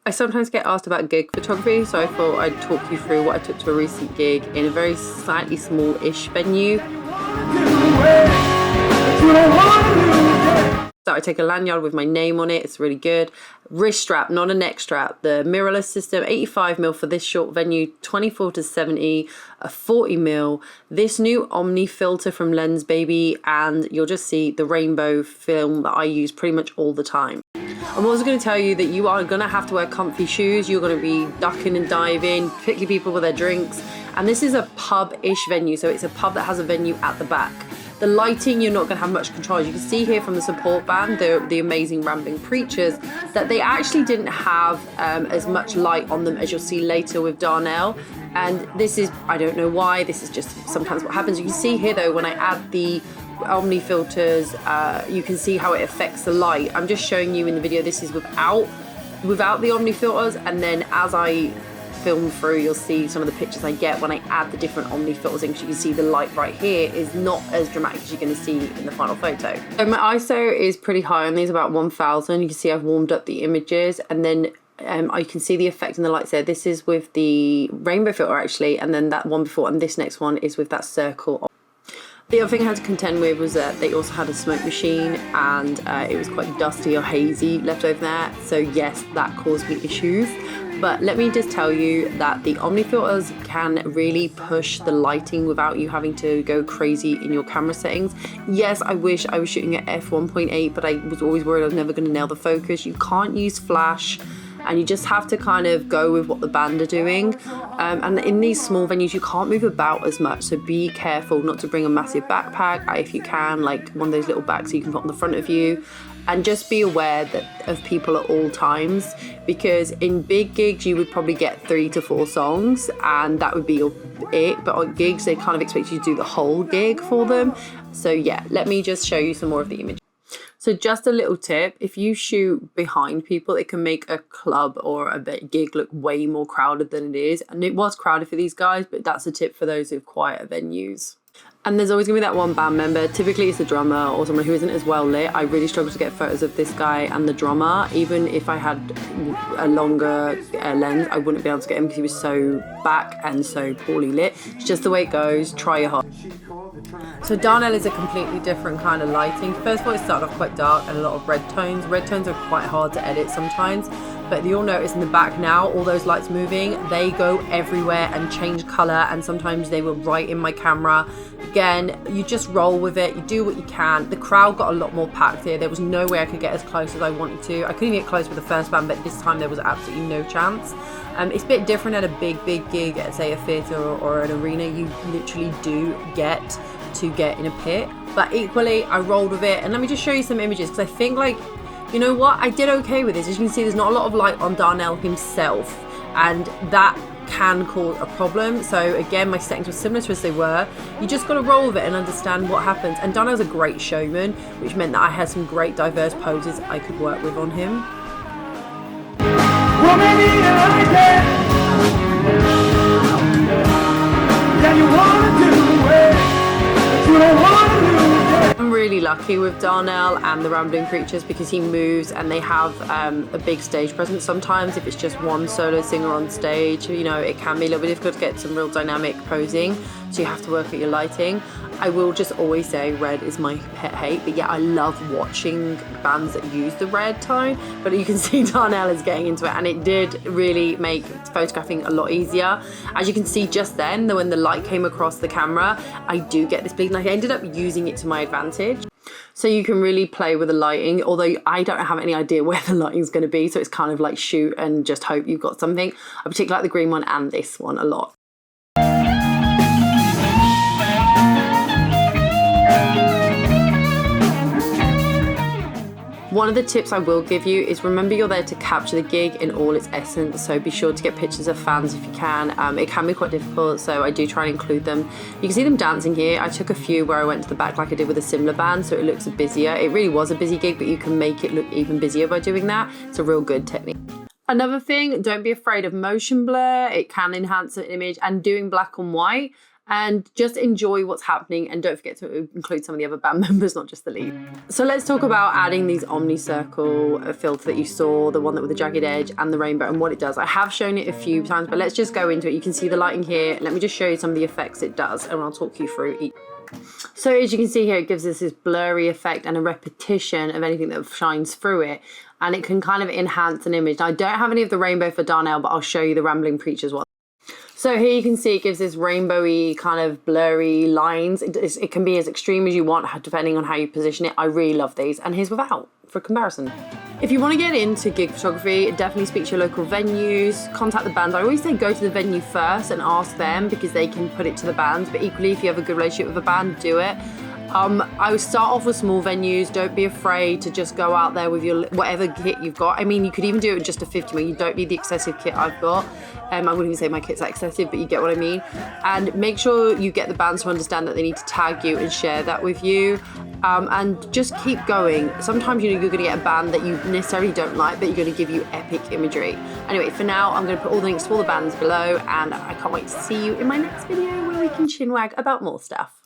I sometimes get asked about gig photography, so I thought I'd talk you through what I took to a recent gig in a very slightly small-ish venue. So I take a lanyard with my name on it, it's really good. Wrist strap, not a neck strap. The mirrorless system, 85mm for this short venue, 24-70, a 40mm. This new Omni filter from Lens Baby, and you'll just see the rainbow film that I use pretty much all the time. I'm also going to tell you that you are going to have to wear comfy shoes. You're going to be ducking and diving, particularly people with their drinks. And this is a pub-ish venue, so it's a pub that has a venue at the back. The lighting, you're not going to have much control. As you can see here from the support band, the amazing Rambling Preachers, that they actually didn't have as much light on them as you'll see later with Darnell. And this is, I don't know why, this is just sometimes what happens. You can see here though, when I add the Omni filters, you can see how it affects the light. I'm just showing you in the video, this is without the Omni filters, and then as I film through, you'll see some of the pictures I get when I add the different Omni filters in, because you can see the light right here is not as dramatic as you're going to see in the final photo. So my ISO is pretty high on these, about 1000. You can see I've warmed up the images, and then I can see the effect in the lights there. This is with the rainbow filter actually, and then that one before, and this next one is with that circle. The other thing I had to contend with was that they also had a smoke machine, and it was quite dusty or hazy left over there. So yes, that caused me issues. But let me just tell you that the Omni filters can really push the lighting without you having to go crazy in your camera settings. Yes, I wish I was shooting at f1.8, but I was always worried I was never going to nail the focus. You can't use flash, and you just have to kind of go with what the band are doing. And in these small venues, you can't move about as much, so be careful not to bring a massive backpack, if you can, like one of those little bags you can put on the front of you. And just be aware of people at all times, because in big gigs you would probably get 3 to 4 songs and that would be it, but on gigs they kind of expect you to do the whole gig for them. So yeah, let me just show you some more of the images. So just a little tip, if you shoot behind people, it can make a club or a gig look way more crowded than it is. And it was crowded for these guys, but that's a tip for those with quieter venues. And there's always going to be that one band member, typically it's the drummer or someone who isn't as well lit. I really struggle to get photos of this guy and the drummer. Even if I had a longer lens, I wouldn't be able to get him because he was so back and so poorly lit. It's just the way it goes, try your hard. So Darnell is a completely different kind of lighting. First of all, it started off quite dark and a lot of red tones. Red tones are quite hard to edit sometimes, but you'll notice in the back now, all those lights moving, they go everywhere and change color, and sometimes they were right in my camera. Again, you just roll with it, you do what you can. The crowd got a lot more packed here. There was no way I could get as close as I wanted to. I couldn't even get close with the first band, but this time there was absolutely no chance. It's a bit different at a big gig at, say, a theatre or an arena. You literally do get to get in a pit, but equally I rolled with it. And let me just show you some images, because I think, like, you know what, I did okay with this. As you can see, there's not a lot of light on Darnell himself, and that can cause a problem. So again, my settings were similar to as they were. You just got to roll with it and understand what happens. And Darnell's a great showman, which meant that I had some great diverse poses I could work with on him. I'm really lucky with Darnell and the Rambling Preachers because he moves and they have a big stage presence. Sometimes if it's just one solo singer on stage, you know, it can be a little bit difficult to get some real dynamic posing, so you have to work at your lighting. I will just always say red is my pet hate, but yeah, I love watching bands that use the red tone. But you can see Darnell is getting into it, and it did really make photographing a lot easier. As you can see just then, when the light came across the camera, I do get this bleed, and I ended up using it to my advantage. So you can really play with the lighting, although I don't have any idea where the lighting is going to be, so it's kind of like shoot and just hope you've got something. I particularly like the green one and this one a lot. One of the tips I will give you is remember you're there to capture the gig in all its essence, so be sure to get pictures of fans if you can. It can be quite difficult, so I do try and include them. You can see them dancing here. I took a few where I went to the back like I did with a similar band, so it looks busier. It really was a busy gig, but you can make it look even busier by doing that. It's a real good technique. Another thing, don't be afraid of motion blur. It can enhance an image, and doing black and white. and just enjoy what's happening, and don't forget to include some of the other band members, not just the lead. So let's talk about adding these Omni Circle filter that you saw, the one that with the jagged edge and the rainbow, and what it does. I have shown it a few times, but let's just go into it. You can see the lighting here. Let me just show you some of the effects it does, and I'll talk you through each. So as you can see here, it gives us this blurry effect and a repetition of anything that shines through it, and it can kind of enhance an image. Now, I don't have any of the rainbow for Darnell, but I'll show you the Rambling Preacher's one. So here you can see it gives this rainbowy kind of blurry lines. It can be as extreme as you want depending on how you position it. I really love these, and here's without for comparison. If you want to get into gig photography, definitely speak to your local venues, contact the bands. I always say go to the venue first and ask them, because they can put it to the bands, but equally if you have a good relationship with a band, do it. I would start off with small venues. Don't be afraid to just go out there with your whatever kit you've got. I mean, you could even do it with just a 50mm. You don't need the excessive kit I've got. I wouldn't even say my kit's that excessive, but you get what I mean. And make sure you get the bands to understand that they need to tag you and share that with you. And just keep going. Sometimes you're going to get a band that you necessarily don't like, but you're going to give you epic imagery. Anyway, for now, I'm going to put all the links to all the bands below, and I can't wait to see you in my next video where we can chinwag about more stuff.